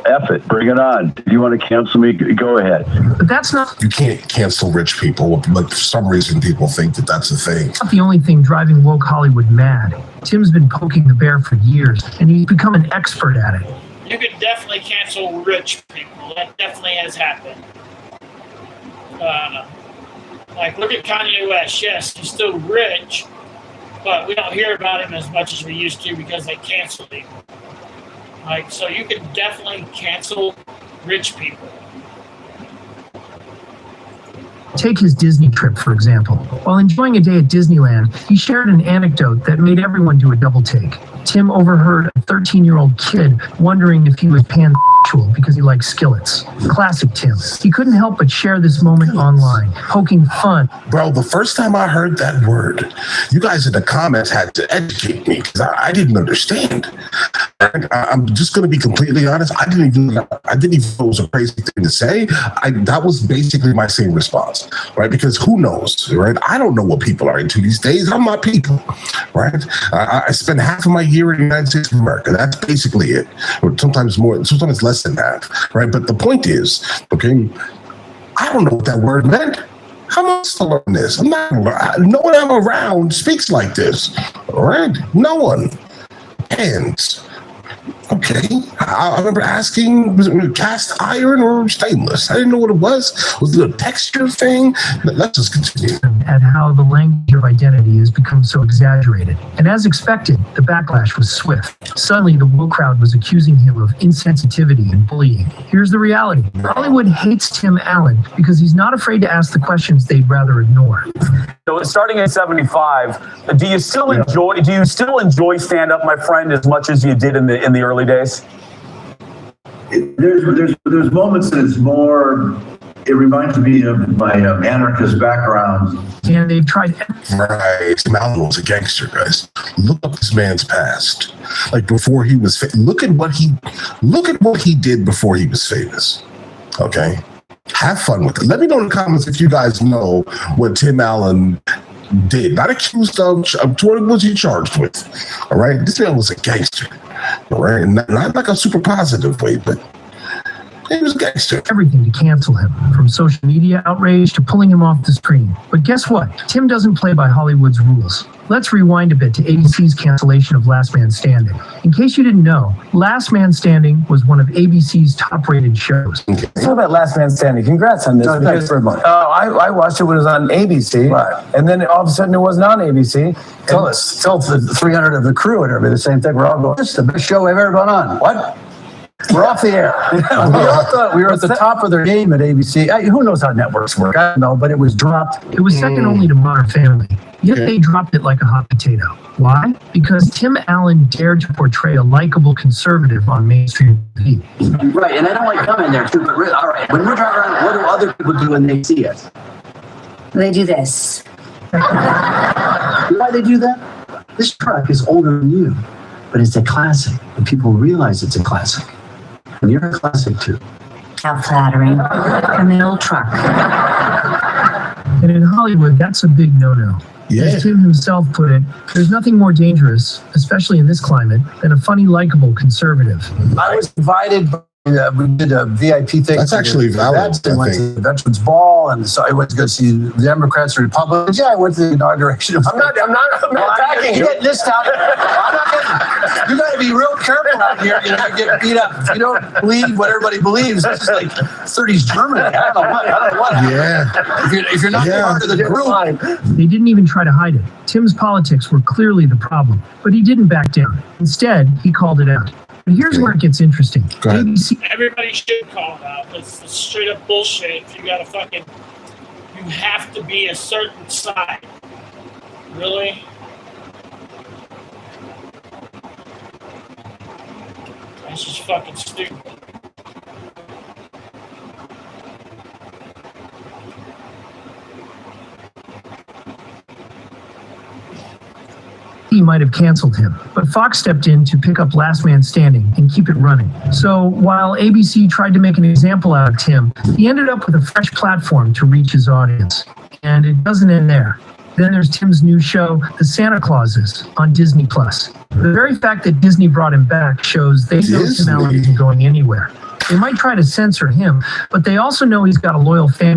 F it, bring it on. If you want to cancel me, go ahead. But that's not... You can't cancel rich people, but for some reason people think that that's a thing. Not the only thing driving woke Hollywood mad. Tim's been poking the bear for years, and he's become an expert at it. You could definitely cancel rich people. That definitely has happened. Look at Kanye West. Yes, he's still rich, but we don't hear about him as much as we used to because they canceled him. So you can definitely cancel rich people. Take his Disney trip, for example. While enjoying a day at Disneyland, he shared an anecdote that made everyone do a double take. Tim overheard a 13-year-old kid wondering if he was pansexual because he likes skillets. Classic Tim. He couldn't help but share this moment online, poking fun. Bro, the first time I heard that word, you guys in the comments had to educate me because I didn't understand. I'm just going to be completely honest. I didn't even know it was a crazy thing to say. That was basically my same response, right? Because who knows, right? I don't know what people are into these days. I'm not people, right? I spend half of my year in the United States of America. That's basically it. Or sometimes more, sometimes less than that, right? But the point is, okay, I don't know what that word meant. How am I supposed to learn this? No one I'm around speaks like this, all right? No one. And okay, I remember asking, was it cast iron or stainless? I didn't know what it was. Was it a texture thing? Let's just continue. At how the language of identity has become so exaggerated. And as expected, the backlash was swift. Suddenly, the woke crowd was accusing him of insensitivity and bullying. Here's the reality. Hollywood hates Tim Allen because he's not afraid to ask the questions they'd rather ignore. So starting at 75, do you still enjoy stand-up, my friend, as much as you did in the early days? There's moments that it's more. It reminds me of my anarchist background. And they've tried. Right, Tim Allen was a gangster, guys. Look up this man's past. Before he was, look at what he did before he was famous. Okay. Have fun with it. Let me know in the comments if you guys know what Tim Allen did. Not accused of, what was he charged with? All right? This man was a gangster. All right? Not like a super positive way, but he was a gangster. Everything to cancel him, from social media outrage to pulling him off the screen. But guess what? Tim doesn't play by Hollywood's rules. Let's rewind a bit to ABC's cancellation of Last Man Standing. In case you didn't know, Last Man Standing was one of ABC's top-rated shows. Talk about Last Man Standing. Congrats on this. No, thanks very much. I watched it when it was on ABC, right. And then all of a sudden it wasn't on ABC. Tell the 300 of the crew and everybody the same thing. We're all going, this is the best show we've ever been on. What? We're off the air. we were at the top of their game at ABC. Who knows how networks work? I don't know, but it was dropped. It was second only to Modern Family. Yet they dropped it like a hot potato. Why? Because Tim Allen dared to portray a likable conservative on mainstream TV. Right, and I don't like coming there too, but really, all right, when we're driving around, what do other people do when they see us? They do this. Why they do that? This truck is older than you, but it's a classic, and people realize it's a classic. And you're a classic too. How flattering. A middle truck. And in Hollywood, that's a big no-no. Yeah. As Tim himself put it, there's nothing more dangerous, especially in this climate, than a funny, likable conservative. I was invited. We did a VIP thing. That's actually valid, I went to the Veterans Ball, and so I went to go see the Democrats and Republicans. Yeah, I went to the inauguration. I'm not attacking you. Get this time. You got to be real careful out here. You get beat up. If you don't believe what everybody believes, this is like 30s Germany. I don't know what. Yeah. If you're not part of the group. They didn't even try to hide it. Tim's politics were clearly the problem, but he didn't back down. Instead, he called it out. But here's where it gets interesting. ABC. Everybody should call it out. It's straight up bullshit. If you have to be a certain side. Really? That's just fucking stupid. He might have canceled him, but Fox stepped in to pick up Last Man Standing and keep it running. So while ABC tried to make an example out of Tim, he ended up with a fresh platform to reach his audience. And it doesn't end there. Then there's Tim's new show, The Santa Clauses, on Disney Plus. The very fact that Disney brought him back shows they know Tim Allen isn't going anywhere. They might try to censor him, but they also know he's got a loyal fan